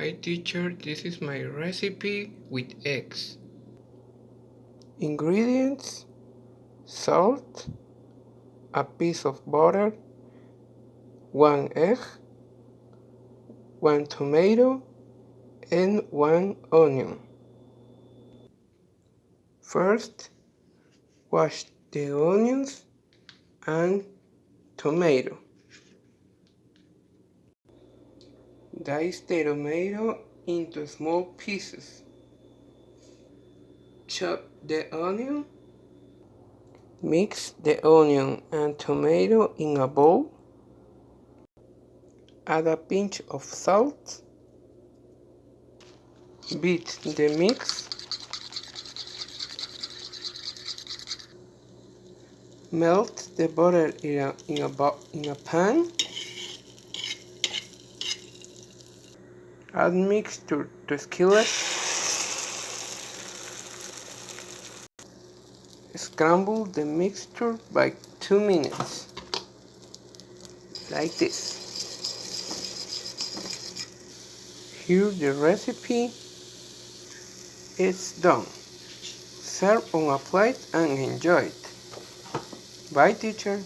Hi teacher, this is my recipe with eggs. Ingredients: salt, a piece of butter, 1 egg, 1 tomato, and 1 onion. First, wash the onions and tomato. Dice the tomato into small pieces. Chop the onion. Mix the onion and tomato in a bowl. Add a pinch of salt. Beat the mix. Melt the butter in a pan. Add mixture to skillet. Scramble the mixture by 2 minutes. Like this. Here the recipe is done. Serve on a plate and enjoy it. Bye teacher.